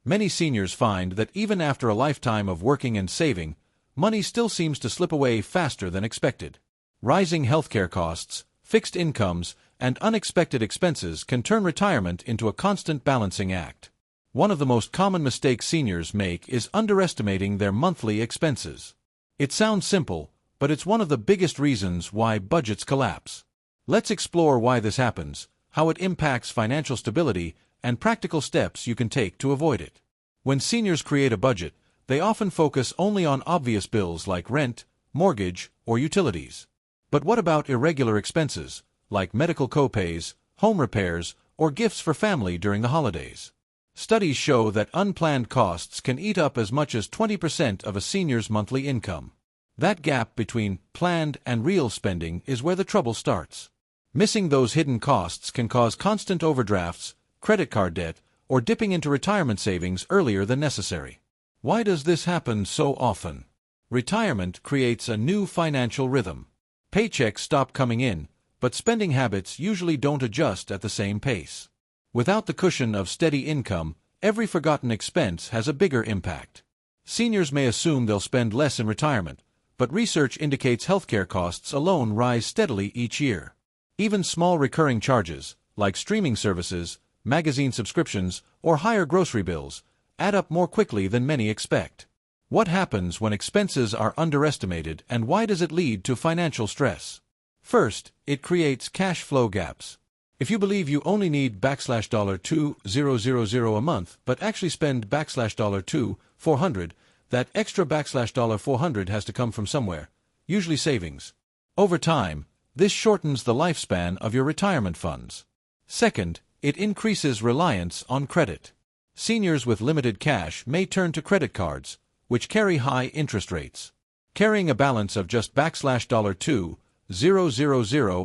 Many seniors find that even after a lifetime of working and saving, money still seems to slip away faster than expected. Rising healthcare costs, fixed incomes, and unexpected expenses can turn retirement into a constant balancing act. One of the most common mistakes seniors make is underestimating their monthly expenses. It sounds simple, but it's one of the biggest reasons why budgets collapse. Let's explore why this happens, how it impacts financial stability, and practical steps you can take to avoid it. When seniors create a budget, they often focus only on obvious bills like rent, mortgage, or utilities. But what about irregular expenses, like medical copays, home repairs, or gifts for family during the holidays? Studies show that unplanned costs can eat up as much as 20% of a senior's monthly income. That gap between planned and real spending is where the trouble starts. Missing those hidden costs can cause constant overdrafts, credit card debt, or dipping into retirement savings earlier than necessary. Why does this happen so often? Retirement creates a new financial rhythm. Paychecks stop coming in, but spending habits usually don't adjust at the same pace. Without the cushion of steady income, every forgotten expense has a bigger impact. Seniors may assume they'll spend less in retirement, but research indicates healthcare costs alone rise steadily each year. Even small recurring charges, like streaming services, magazine subscriptions, or higher grocery bills, add up more quickly than many expect. What happens when expenses are underestimated, and why does it lead to financial stress? First, it creates cash flow gaps. If you believe you only need $2,000 a month, but actually spend $2,400, that extra $400 has to come from somewhere, usually savings. Over time, this shortens the lifespan of your retirement funds. Second, it increases reliance on credit. Seniors with limited cash may turn to credit cards, which carry high interest rates. Carrying a balance of just $2,000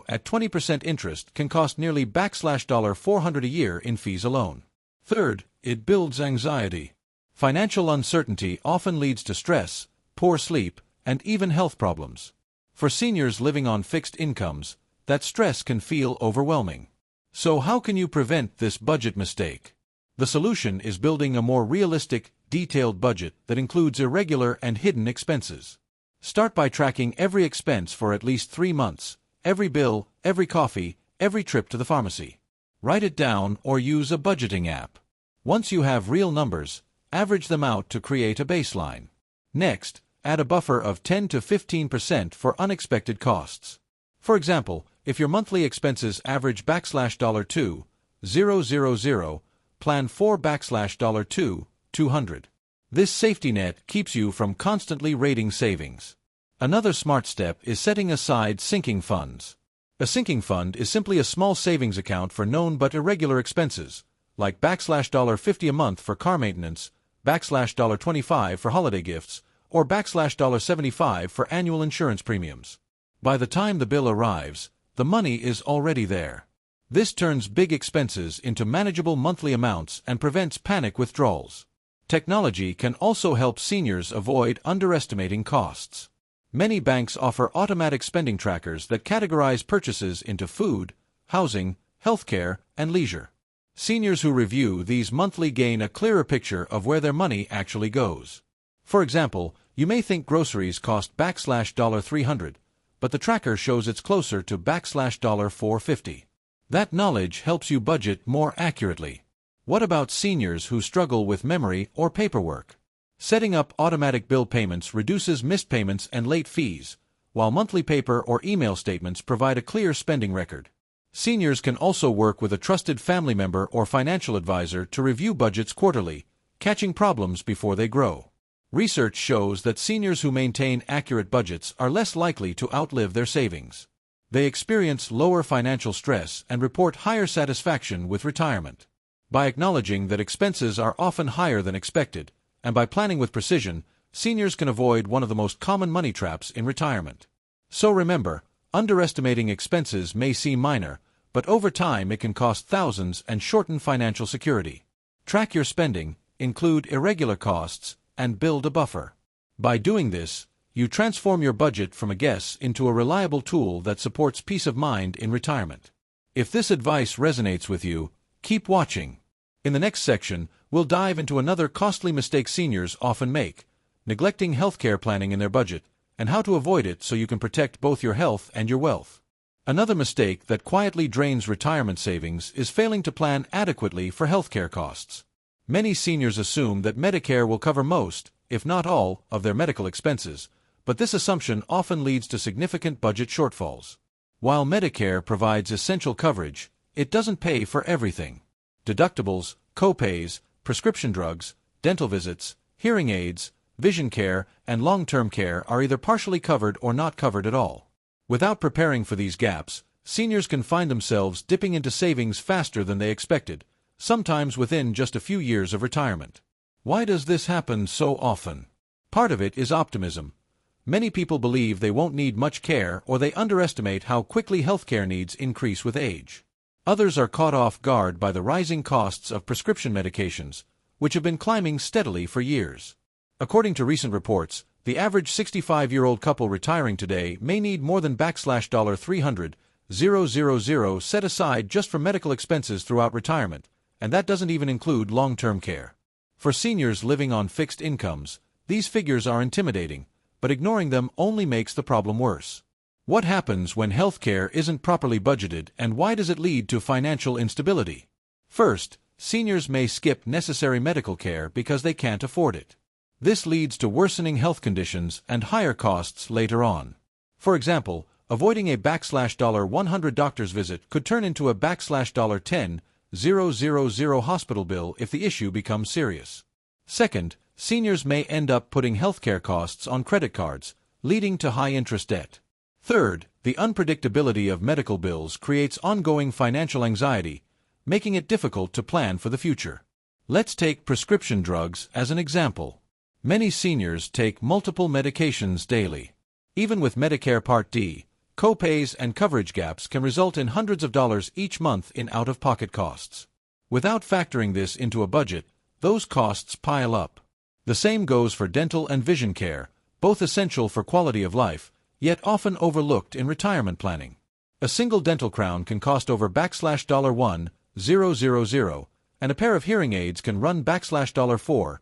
at 20% interest can cost nearly $400 a year in fees alone. Third, it builds anxiety. Financial uncertainty often leads to stress, poor sleep, and even health problems. For seniors living on fixed incomes, that stress can feel overwhelming. So how can you prevent this budget mistake? The solution is building a more realistic, detailed budget that includes irregular and hidden expenses. Start by tracking every expense for at least 3 months, every bill, every coffee, every trip to the pharmacy. Write it down or use a budgeting app. Once you have real numbers, average them out to create a baseline. Next, add a buffer of 10 to 15% for unexpected costs. For example, if your monthly expenses average $2,000, plan for $200. This safety net keeps you from constantly raiding savings. Another smart step is setting aside sinking funds. A sinking fund is simply a small savings account for known but irregular expenses, like $50 a month for car maintenance, $25 for holiday gifts, or $75 for annual insurance premiums. By the time the bill arrives, the money is already there. This turns big expenses into manageable monthly amounts and prevents panic withdrawals. Technology can also help seniors avoid underestimating costs. Many banks offer automatic spending trackers that categorize purchases into food, housing, healthcare, and leisure. Seniors who review these monthly gain a clearer picture of where their money actually goes. For example, you may think groceries cost $300, but the tracker shows it's closer to $450. That knowledge helps you budget more accurately. What about seniors who struggle with memory or paperwork? Setting up automatic bill payments reduces missed payments and late fees, while monthly paper or email statements provide a clear spending record. Seniors can also work with a trusted family member or financial advisor to review budgets quarterly, catching problems before they grow. Research shows that seniors who maintain accurate budgets are less likely to outlive their savings. They experience lower financial stress and report higher satisfaction with retirement. By acknowledging that expenses are often higher than expected, and by planning with precision, seniors can avoid one of the most common money traps in retirement. So remember, underestimating expenses may seem minor, but over time it can cost thousands and shorten financial security. Track your spending, include irregular costs, and build a buffer. By doing this, you transform your budget from a guess into a reliable tool that supports peace of mind in retirement. If this advice resonates with you, keep watching. In the next section, We'll dive into another costly mistake seniors often make: neglecting healthcare planning in their budget, and how to avoid it so you can protect both your health and your wealth. Another mistake that quietly drains retirement savings is failing to plan adequately for healthcare costs. Many seniors assume that Medicare will cover most, if not all, of their medical expenses, but this assumption often leads to significant budget shortfalls. While Medicare provides essential coverage, it doesn't pay for everything. Deductibles, co-pays, prescription drugs, dental visits, hearing aids, vision care, and long-term care are either partially covered or not covered at all. Without preparing for these gaps, seniors can find themselves dipping into savings faster than they expected, sometimes within just a few years of retirement. Why does this happen so often? Part of it is optimism. Many people believe they won't need much care, or they underestimate how quickly healthcare needs increase with age. Others are caught off guard by the rising costs of prescription medications, which have been climbing steadily for years. According to recent reports, the average 65-year-old couple retiring today may need more than $300,000 set aside just for medical expenses throughout retirement, and that doesn't even include long-term care. For seniors living on fixed incomes, these figures are intimidating, but ignoring them only makes the problem worse. What happens when healthcare isn't properly budgeted, and why does it lead to financial instability? First, seniors may skip necessary medical care because they can't afford it. This leads to worsening health conditions and higher costs later on. For example, avoiding a $100 doctor's visit could turn into a $10,000 hospital bill if the issue becomes serious. Second, seniors may end up putting healthcare costs on credit cards, leading to high-interest debt. Third, the unpredictability of medical bills creates ongoing financial anxiety, making it difficult to plan for the future. Let's take prescription drugs as an example. Many seniors take multiple medications daily. Even with Medicare Part D, co-pays and coverage gaps can result in hundreds of dollars each month in out-of-pocket costs. Without factoring this into a budget, those costs pile up. The same goes for dental and vision care, both essential for quality of life, yet often overlooked in retirement planning. A single dental crown can cost over $1,000, and a pair of hearing aids can run $4,000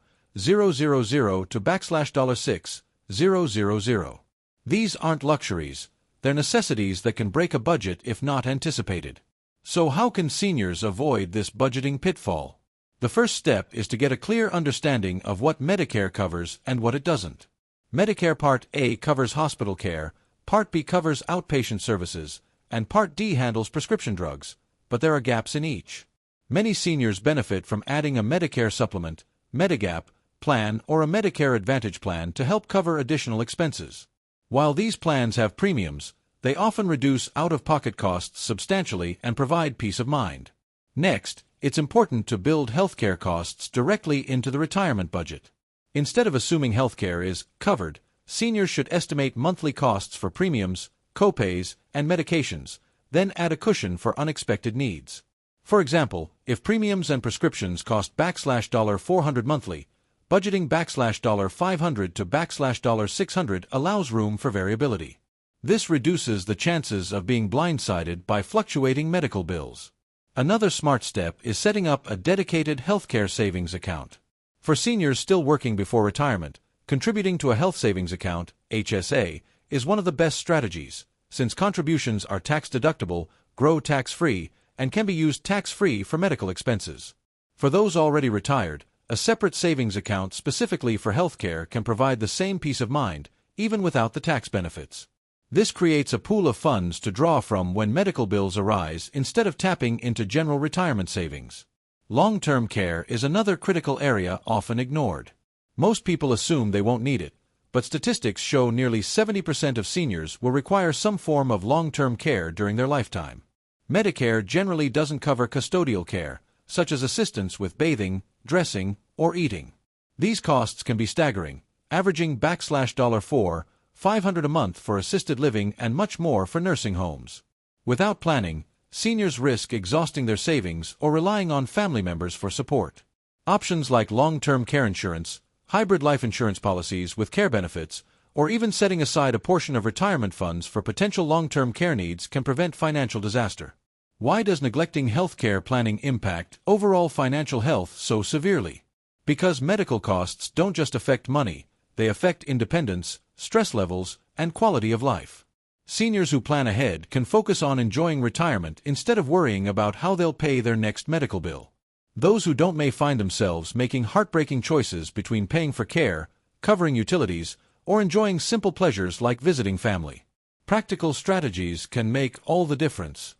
to $6,000. These aren't luxuries, they're necessities that can break a budget if not anticipated. So how can seniors avoid this budgeting pitfall? The first step is to get a clear understanding of what Medicare covers and what it doesn't. Medicare Part A covers hospital care, Part B covers outpatient services, and Part D handles prescription drugs, but there are gaps in each. Many seniors benefit from adding a Medicare supplement, Medigap, plan or a Medicare Advantage plan to help cover additional expenses. While these plans have premiums, they often reduce out-of-pocket costs substantially and provide peace of mind. Next, it's important to build healthcare costs directly into the retirement budget. Instead of assuming healthcare is covered, seniors should estimate monthly costs for premiums, co-pays, and medications, then add a cushion for unexpected needs. For example, if premiums and prescriptions cost $400 monthly, budgeting $500 to $600 allows room for variability. This reduces the chances of being blindsided by fluctuating medical bills. Another smart step is setting up a dedicated healthcare savings account. For seniors still working before retirement, contributing to a health savings account, HSA, is one of the best strategies, since contributions are tax-deductible, grow tax-free, and can be used tax-free for medical expenses. For those already retired, a separate savings account specifically for healthcare can provide the same peace of mind, even without the tax benefits. This creates a pool of funds to draw from when medical bills arise instead of tapping into general retirement savings. Long-term care is another critical area often ignored. Most people assume they won't need it, but statistics show nearly 70% of seniors will require some form of long-term care during their lifetime. Medicare generally doesn't cover custodial care, such as assistance with bathing, dressing, or eating. These costs can be staggering, averaging $500 a month for assisted living and much more for nursing homes. Without planning, seniors risk exhausting their savings or relying on family members for support. Options like long-term care insurance, hybrid life insurance policies with care benefits, or even setting aside a portion of retirement funds for potential long-term care needs can prevent financial disaster. Why does neglecting healthcare planning impact overall financial health so severely? Because medical costs don't just affect money, they affect independence, stress levels, and quality of life. Seniors who plan ahead can focus on enjoying retirement instead of worrying about how they'll pay their next medical bill. Those who don't may find themselves making heartbreaking choices between paying for care, covering utilities, or enjoying simple pleasures like visiting family. Practical strategies can make all the difference.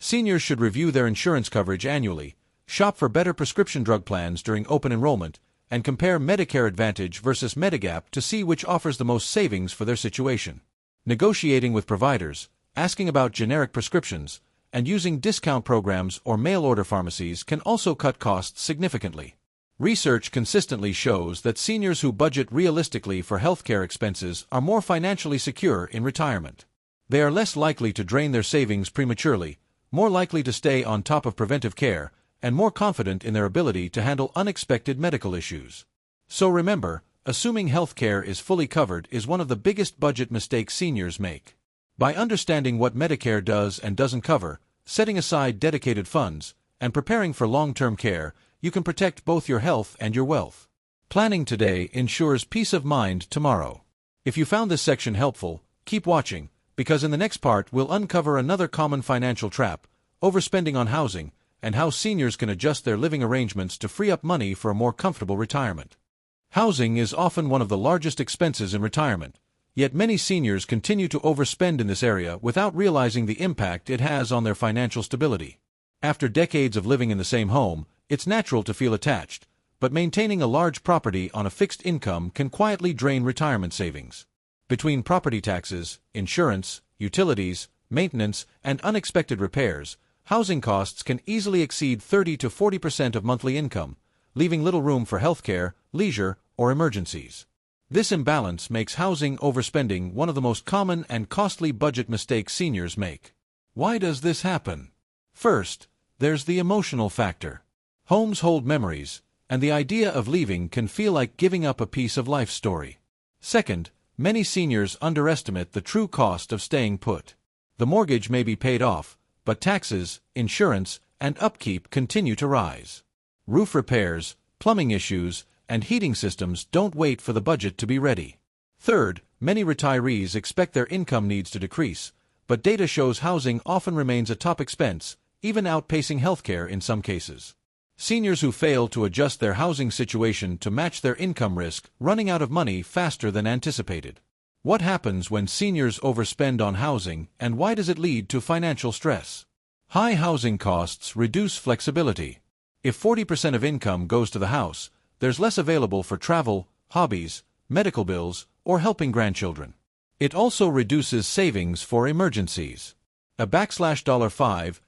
Seniors should review their insurance coverage annually, shop for better prescription drug plans during open enrollment, and compare Medicare Advantage versus Medigap to see which offers the most savings for their situation. Negotiating with providers, asking about generic prescriptions, and using discount programs or mail-order pharmacies can also cut costs significantly. Research consistently shows that seniors who budget realistically for healthcare expenses are more financially secure in retirement. They are less likely to drain their savings prematurely, more likely to stay on top of preventive care, and more confident in their ability to handle unexpected medical issues. So remember, assuming healthcare is fully covered is one of the biggest budget mistakes seniors make. By understanding what Medicare does and doesn't cover, setting aside dedicated funds, and preparing for long-term care, you can protect both your health and your wealth. Planning today ensures peace of mind tomorrow. If you found this section helpful, keep watching, because in the next part we'll uncover another common financial trap, overspending on housing, and how seniors can adjust their living arrangements to free up money for a more comfortable retirement. Housing is often one of the largest expenses in retirement, yet many seniors continue to overspend in this area without realizing the impact it has on their financial stability. After decades of living in the same home, it's natural to feel attached, but maintaining a large property on a fixed income can quietly drain retirement savings. Between property taxes, insurance, utilities, maintenance, and unexpected repairs, housing costs can easily exceed 30 to 40% of monthly income, leaving little room for healthcare, leisure, or emergencies. This imbalance makes housing overspending one of the most common and costly budget mistakes seniors make. Why does this happen? First, there's the emotional factor. Homes hold memories, and the idea of leaving can feel like giving up a piece of life's story. Second, many seniors underestimate the true cost of staying put. The mortgage may be paid off, but taxes, insurance, and upkeep continue to rise. Roof repairs, plumbing issues, and heating systems don't wait for the budget to be ready. Third, many retirees expect their income needs to decrease, but data shows housing often remains a top expense, even outpacing healthcare in some cases. Seniors who fail to adjust their housing situation to match their income risk running out of money faster than anticipated. What happens when seniors overspend on housing, and why does it lead to financial stress? High housing costs reduce flexibility. If 40% of income goes to the house, there's less available for travel, hobbies, medical bills, or helping grandchildren. It also reduces savings for emergencies. A $5,000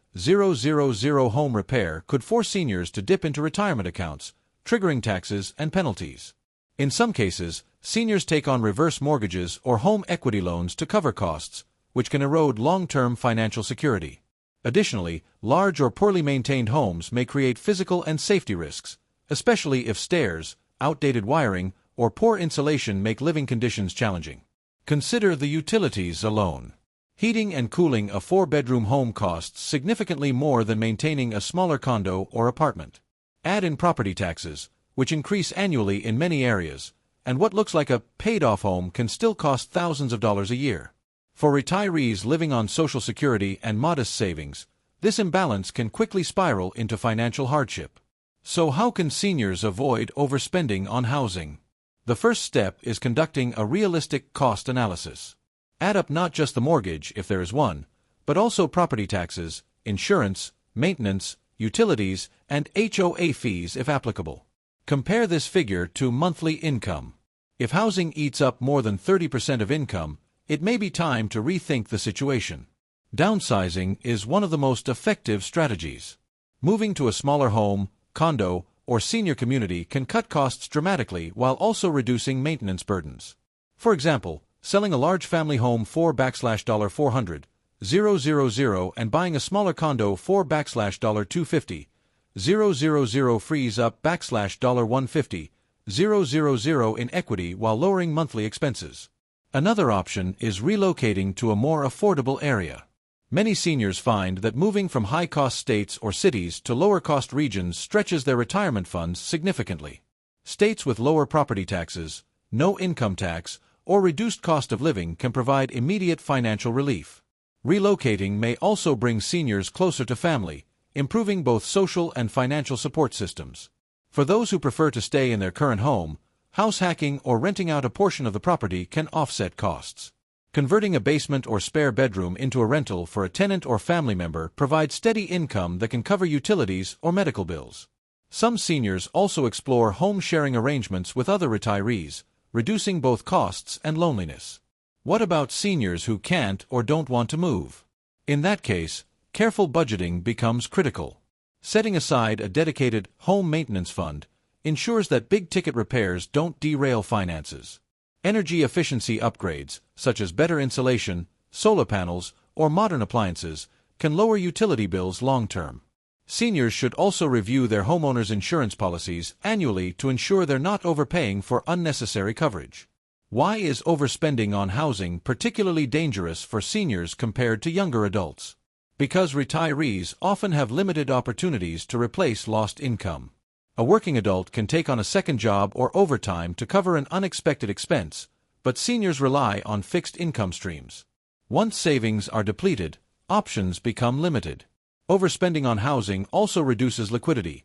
home repair could force seniors to dip into retirement accounts, triggering taxes and penalties. In some cases, seniors take on reverse mortgages or home equity loans to cover costs, which can erode long-term financial security. Additionally, large or poorly maintained homes may create physical and safety risks, especially if stairs, outdated wiring, or poor insulation make living conditions challenging. Consider the utilities alone. Heating and cooling a 4-bedroom home costs significantly more than maintaining a smaller condo or apartment. Add in property taxes, which increase annually in many areas, and what looks like a paid-off home can still cost thousands of dollars a year. For retirees living on Social Security and modest savings, this imbalance can quickly spiral into financial hardship. So how can seniors avoid overspending on housing? The first step is conducting a realistic cost analysis. Add up not just the mortgage, if there is one, but also property taxes, insurance, maintenance, utilities, and HOA fees if applicable. Compare this figure to monthly income. If housing eats up more than 30% of income, it may be time to rethink the situation. Downsizing is one of the most effective strategies. Moving to a smaller home, condo, or senior community can cut costs dramatically while also reducing maintenance burdens. For example, selling a large family home for $400,000 and buying a smaller condo for $250,000 frees up $150,000 in equity while lowering monthly expenses. Another option is relocating to a more affordable area. Many seniors find that moving from high-cost states or cities to lower-cost regions stretches their retirement funds significantly. States with lower property taxes, no income tax, or reduced cost of living can provide immediate financial relief. Relocating may also bring seniors closer to family, improving both social and financial support systems. For those who prefer to stay in their current home, house hacking or renting out a portion of the property can offset costs. Converting a basement or spare bedroom into a rental for a tenant or family member provides steady income that can cover utilities or medical bills. Some seniors also explore home-sharing arrangements with other retirees, reducing both costs and loneliness. What about seniors who can't or don't want to move? In that case, careful budgeting becomes critical. Setting aside a dedicated home maintenance fund ensures that big-ticket repairs don't derail finances. Energy efficiency upgrades, such as better insulation, solar panels, or modern appliances, can lower utility bills long-term. Seniors should also review their homeowners' insurance policies annually to ensure they're not overpaying for unnecessary coverage. Why is overspending on housing particularly dangerous for seniors compared to younger adults? Because retirees often have limited opportunities to replace lost income. A working adult can take on a second job or overtime to cover an unexpected expense, but seniors rely on fixed income streams. Once savings are depleted, options become limited. Overspending on housing also reduces liquidity.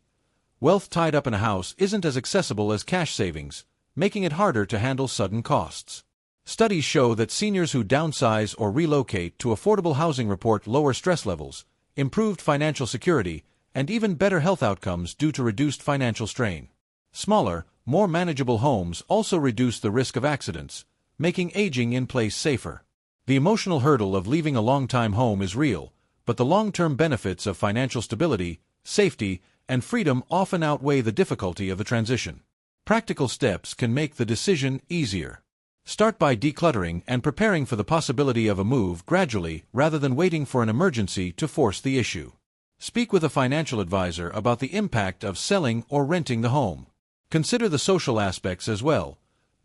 Wealth tied up in a house isn't as accessible as cash savings, making it harder to handle sudden costs. Studies show that seniors who downsize or relocate to affordable housing report lower stress levels, improved financial security, and even better health outcomes due to reduced financial strain. Smaller, more manageable homes also reduce the risk of accidents, making aging in place safer. The emotional hurdle of leaving a long-time home is real, but the long-term benefits of financial stability, safety, and freedom often outweigh the difficulty of the transition. Practical steps can make the decision easier. Start by decluttering and preparing for the possibility of a move gradually rather than waiting for an emergency to force the issue. Speak with a financial advisor about the impact of selling or renting the home. Consider the social aspects as well.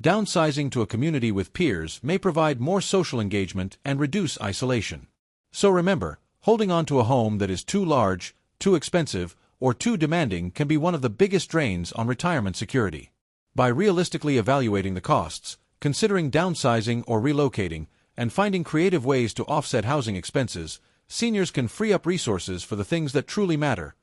Downsizing to a community with peers may provide more social engagement and reduce isolation. So remember, holding on to a home that is too large, too expensive, or too demanding can be one of the biggest drains on retirement security. By realistically evaluating the costs, considering downsizing or relocating, and finding creative ways to offset housing expenses, seniors can free up resources for the things that truly matter: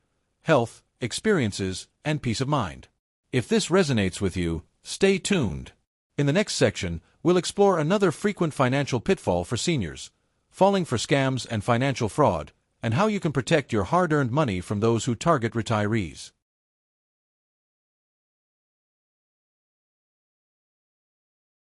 health, experiences, and peace of mind. If this resonates with you, stay tuned. In the next section, we'll explore another frequent financial pitfall for seniors: falling for scams and financial fraud, and how you can protect your hard-earned money from those who target retirees.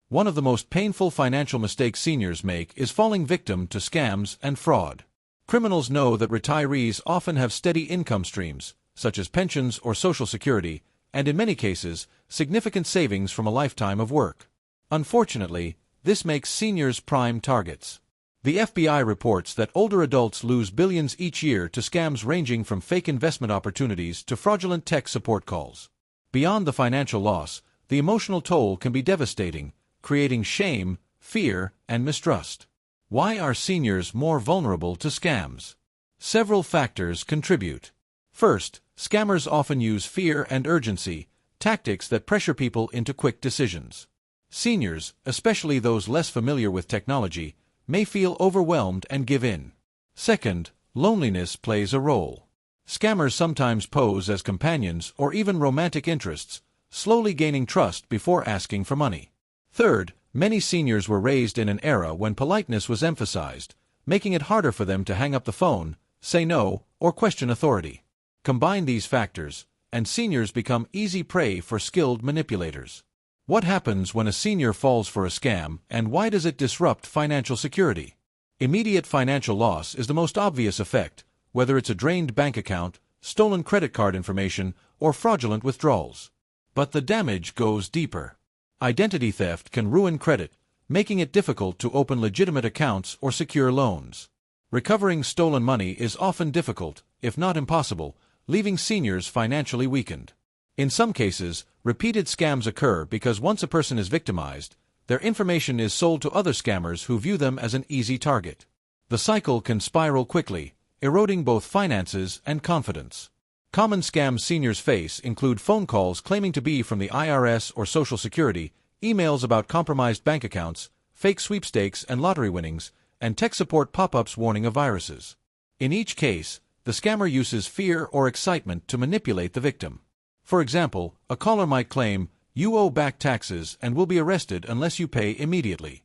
One of the most painful financial mistakes seniors make is falling victim to scams and fraud. Criminals know that retirees often have steady income streams, such as pensions or Social Security, and in many cases, significant savings from a lifetime of work. Unfortunately, this makes seniors prime targets. The FBI reports that older adults lose billions each year to scams ranging from fake investment opportunities to fraudulent tech support calls. Beyond the financial loss, the emotional toll can be devastating, creating shame, fear, and mistrust. Why are seniors more vulnerable to scams? Several factors contribute. First, scammers often use fear and urgency, tactics that pressure people into quick decisions. Seniors, especially those less familiar with technology, may feel overwhelmed and give in. Second, loneliness plays a role. Scammers sometimes pose as companions or even romantic interests, slowly gaining trust before asking for money. Third, many seniors were raised in an era when politeness was emphasized, making it harder for them to hang up the phone, say no, or question authority. Combine these factors, and seniors become easy prey for skilled manipulators. What happens when a senior falls for a scam, and why does it disrupt financial security? Immediate financial loss is the most obvious effect, whether it's a drained bank account, stolen credit card information, or fraudulent withdrawals. But the damage goes deeper. Identity theft can ruin credit, making it difficult to open legitimate accounts or secure loans. Recovering stolen money is often difficult, if not impossible, leaving seniors financially weakened. In some cases, repeated scams occur because once a person is victimized, their information is sold to other scammers who view them as an easy target. The cycle can spiral quickly, eroding both finances and confidence. Common scams seniors face include phone calls claiming to be from the IRS or Social Security, emails about compromised bank accounts, fake sweepstakes and lottery winnings, and tech support pop-ups warning of viruses. In each case, the scammer uses fear or excitement to manipulate the victim. For example, a caller might claim, "You owe back taxes and will be arrested unless you pay immediately."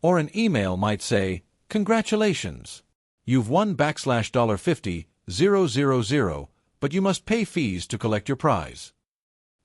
Or an email might say, "Congratulations! You've won $50,000, but you must pay fees to collect your prize."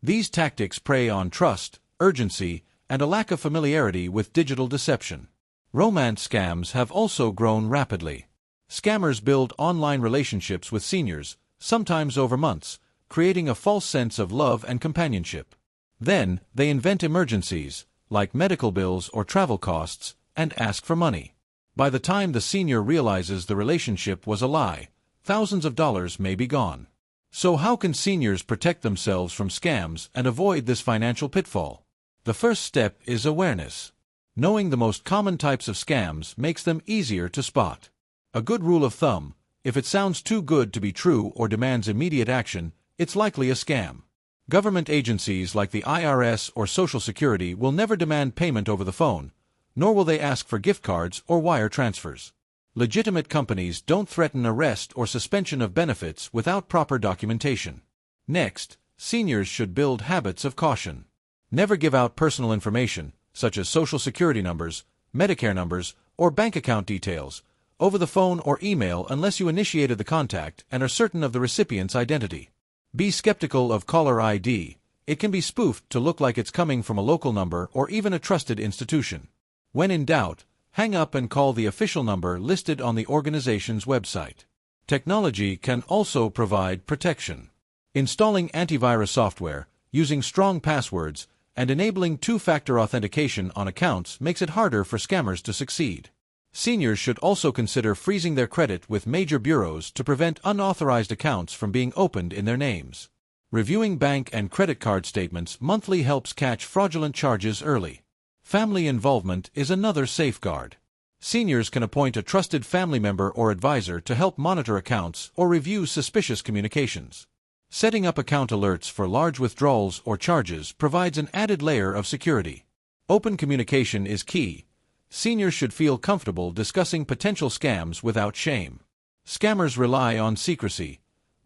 These tactics prey on trust, urgency, and a lack of familiarity with digital deception. Romance scams have also grown rapidly. Scammers build online relationships with seniors, sometimes over months, creating a false sense of love and companionship. Then, they invent emergencies, like medical bills or travel costs, and ask for money. By the time the senior realizes the relationship was a lie, thousands of dollars may be gone. So how can seniors protect themselves from scams and avoid this financial pitfall? The first step is awareness. Knowing the most common types of scams makes them easier to spot. A good rule of thumb: if it sounds too good to be true or demands immediate action, it's likely a scam. Government agencies like the IRS or Social Security will never demand payment over the phone, nor will they ask for gift cards or wire transfers. Legitimate companies don't threaten arrest or suspension of benefits without proper documentation. Next, seniors should build habits of caution. Never give out personal information, such as Social Security numbers, Medicare numbers, or bank account details, over the phone or email unless you initiated the contact and are certain of the recipient's identity. Be skeptical of caller ID. It can be spoofed to look like it's coming from a local number or even a trusted institution. When in doubt, hang up and call the official number listed on the organization's website. Technology can also provide protection. Installing antivirus software, using strong passwords, and enabling two-factor authentication on accounts makes it harder for scammers to succeed. Seniors should also consider freezing their credit with major bureaus to prevent unauthorized accounts from being opened in their names. Reviewing bank and credit card statements monthly helps catch fraudulent charges early. Family involvement is another safeguard. Seniors can appoint a trusted family member or advisor to help monitor accounts or review suspicious communications. Setting up account alerts for large withdrawals or charges provides an added layer of security. Open communication is key. Seniors should feel comfortable discussing potential scams without shame. Scammers rely on secrecy.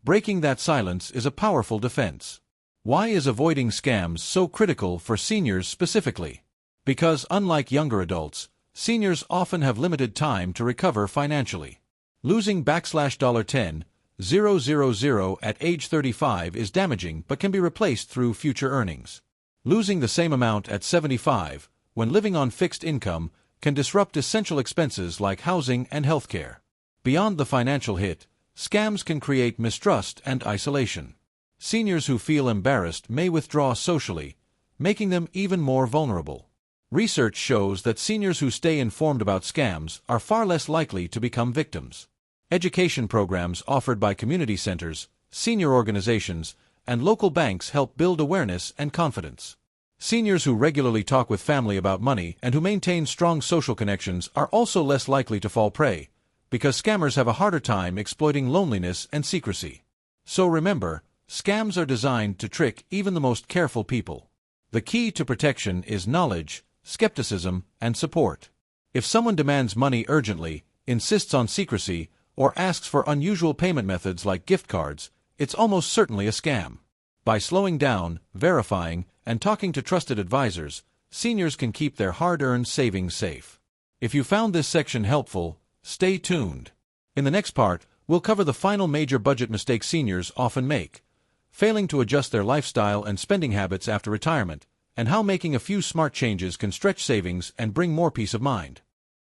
Breaking that silence is a powerful defense. Why is avoiding scams so critical for seniors specifically? Because unlike younger adults, seniors often have limited time to recover financially. Losing $10,000 at age 35 is damaging but can be replaced through future earnings. Losing the same amount at 75, when living on fixed income, can disrupt essential expenses like housing and healthcare. Beyond the financial hit, scams can create mistrust and isolation. Seniors who feel embarrassed may withdraw socially, making them even more vulnerable. Research shows that seniors who stay informed about scams are far less likely to become victims. Education programs offered by community centers, senior organizations, and local banks help build awareness and confidence. Seniors who regularly talk with family about money and who maintain strong social connections are also less likely to fall prey, because scammers have a harder time exploiting loneliness and secrecy. So remember, scams are designed to trick even the most careful people. The key to protection is knowledge, skepticism, and support. If someone demands money urgently, insists on secrecy, or asks for unusual payment methods like gift cards, it's almost certainly a scam. By slowing down, verifying, and talking to trusted advisors, seniors can keep their hard-earned savings safe. If you found this section helpful, stay tuned. In the next part, we'll cover the final major budget mistake seniors often make, failing to adjust their lifestyle and spending habits after retirement, and how making a few smart changes can stretch savings and bring more peace of mind.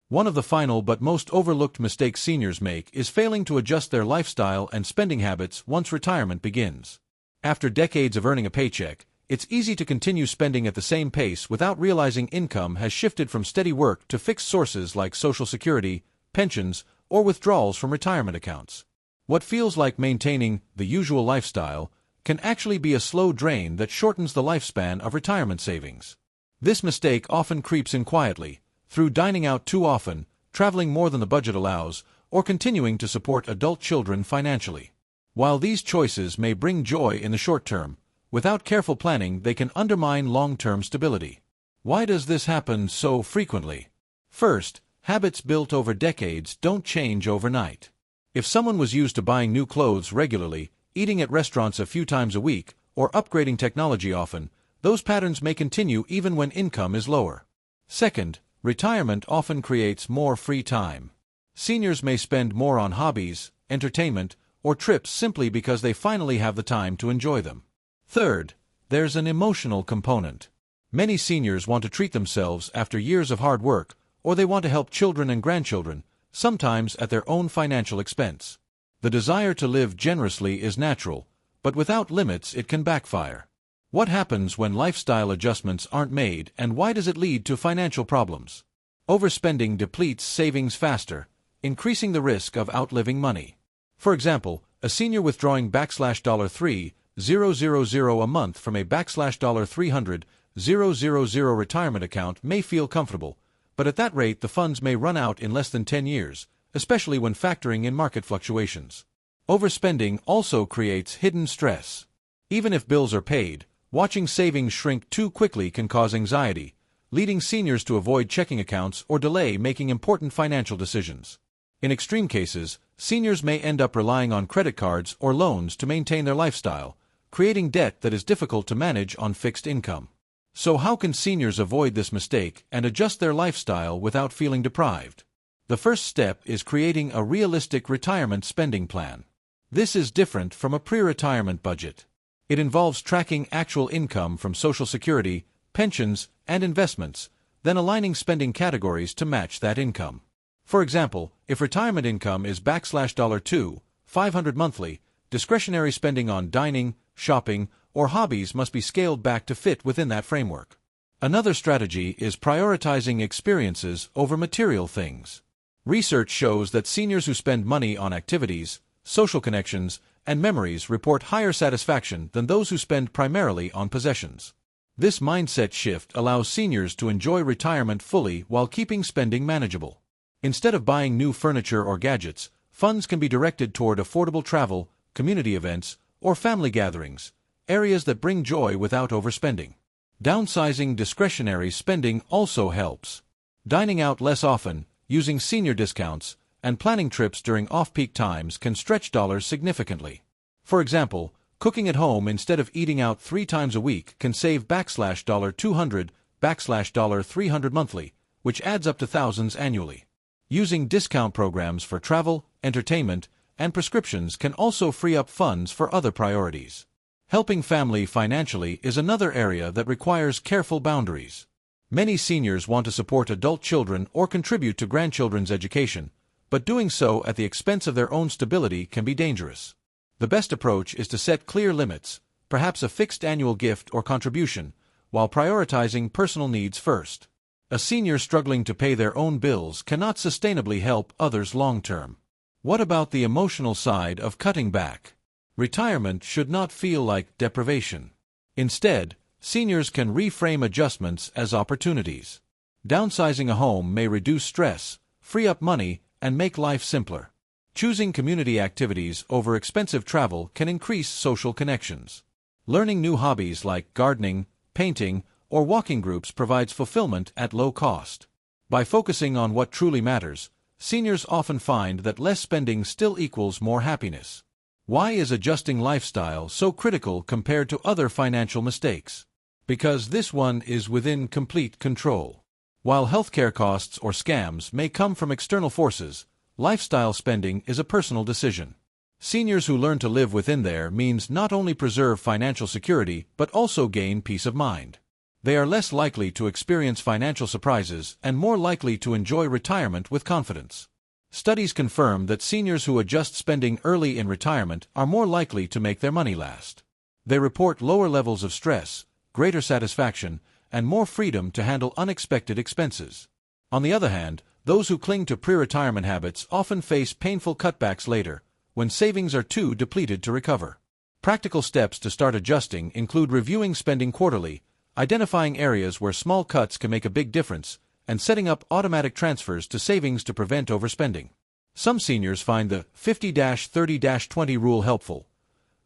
One of the final but most overlooked mistakes seniors make is failing to adjust their lifestyle and spending habits once retirement begins. After decades of earning a paycheck, it's easy to continue spending at the same pace without realizing income has shifted from steady work to fixed sources like Social Security, pensions, or withdrawals from retirement accounts. What feels like maintaining the usual lifestyle can actually be a slow drain that shortens the lifespan of retirement savings. This mistake often creeps in quietly, through dining out too often, traveling more than the budget allows, or continuing to support adult children financially. While these choices may bring joy in the short term, without careful planning they can undermine long-term stability. Why does this happen so frequently? First, habits built over decades don't change overnight. If someone was used to buying new clothes regularly, eating at restaurants a few times a week, or upgrading technology often, those patterns may continue even when income is lower. Second, retirement often creates more free time. Seniors may spend more on hobbies, entertainment, or trips simply because they finally have the time to enjoy them. Third, there's an emotional component. Many seniors want to treat themselves after years of hard work, or they want to help children and grandchildren, sometimes at their own financial expense. The desire to live generously is natural, but without limits it can backfire. What happens when lifestyle adjustments aren't made, and why does it lead to financial problems? Overspending depletes savings faster, increasing the risk of outliving money. For example, a senior withdrawing $3,000 a month from a $300,000 retirement account may feel comfortable, but at that rate the funds may run out in less than 10 years, especially when factoring in market fluctuations. Overspending also creates hidden stress. Even if bills are paid, watching savings shrink too quickly can cause anxiety, leading seniors to avoid checking accounts or delay making important financial decisions. In extreme cases, seniors may end up relying on credit cards or loans to maintain their lifestyle, creating debt that is difficult to manage on fixed income. So how can seniors avoid this mistake and adjust their lifestyle without feeling deprived? The first step is creating a realistic retirement spending plan. This is different from a pre-retirement budget. It involves tracking actual income from Social Security, pensions, and investments, then aligning spending categories to match that income. For example, if retirement income is $500 monthly, discretionary spending on dining, shopping, or hobbies must be scaled back to fit within that framework. Another strategy is prioritizing experiences over material things. Research shows that seniors who spend money on activities, social connections, and memories report higher satisfaction than those who spend primarily on possessions. This mindset shift allows seniors to enjoy retirement fully while keeping spending manageable. Instead of buying new furniture or gadgets, funds can be directed toward affordable travel, community events, or family gatherings, areas that bring joy without overspending. Downsizing discretionary spending also helps. Dining out less often, using senior discounts, and planning trips during off-peak times can stretch dollars significantly. For example, cooking at home instead of eating out 3 times a week can save $200, $300 monthly, which adds up to thousands annually. Using discount programs for travel, entertainment, and prescriptions can also free up funds for other priorities. Helping family financially is another area that requires careful boundaries. Many seniors want to support adult children or contribute to grandchildren's education, but doing so at the expense of their own stability can be dangerous. The best approach is to set clear limits, perhaps a fixed annual gift or contribution, while prioritizing personal needs first. A senior struggling to pay their own bills cannot sustainably help others long-term. What about the emotional side of cutting back? Retirement should not feel like deprivation. Instead, seniors can reframe adjustments as opportunities. Downsizing a home may reduce stress, free up money, and make life simpler. Choosing community activities over expensive travel can increase social connections. Learning new hobbies like gardening, painting, or walking groups provides fulfillment at low cost. By focusing on what truly matters, seniors often find that less spending still equals more happiness. Why is adjusting lifestyle so critical compared to other financial mistakes? Because this one is within complete control. While healthcare costs or scams may come from external forces, lifestyle spending is a personal decision. Seniors who learn to live within their means not only preserve financial security but also gain peace of mind. They are less likely to experience financial surprises and more likely to enjoy retirement with confidence. Studies confirm that seniors who adjust spending early in retirement are more likely to make their money last. They report lower levels of stress, greater satisfaction, and more freedom to handle unexpected expenses. On the other hand, those who cling to pre-retirement habits often face painful cutbacks later, when savings are too depleted to recover. Practical steps to start adjusting include reviewing spending quarterly, identifying areas where small cuts can make a big difference, and setting up automatic transfers to savings to prevent overspending. Some seniors find the 50-30-20 rule helpful.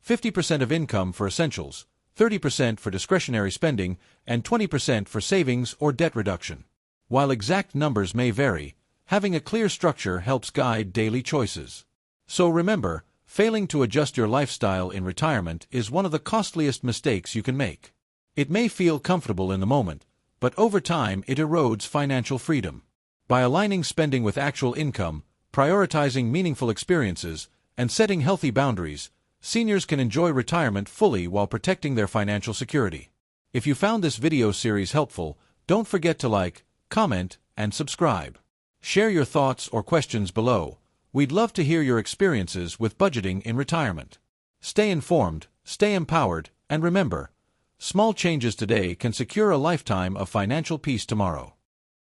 50% of income for essentials, 30% for discretionary spending, and 20% for savings or debt reduction. While exact numbers may vary, having a clear structure helps guide daily choices. So remember, failing to adjust your lifestyle in retirement is one of the costliest mistakes you can make. It may feel comfortable in the moment, but over time it erodes financial freedom. By aligning spending with actual income, prioritizing meaningful experiences, and setting healthy boundaries, seniors can enjoy retirement fully while protecting their financial security. If you found this video series helpful, don't forget to like, comment, and subscribe. Share your thoughts or questions below. We'd love to hear your experiences with budgeting in retirement. Stay informed, stay empowered, and remember, small changes today can secure a lifetime of financial peace tomorrow.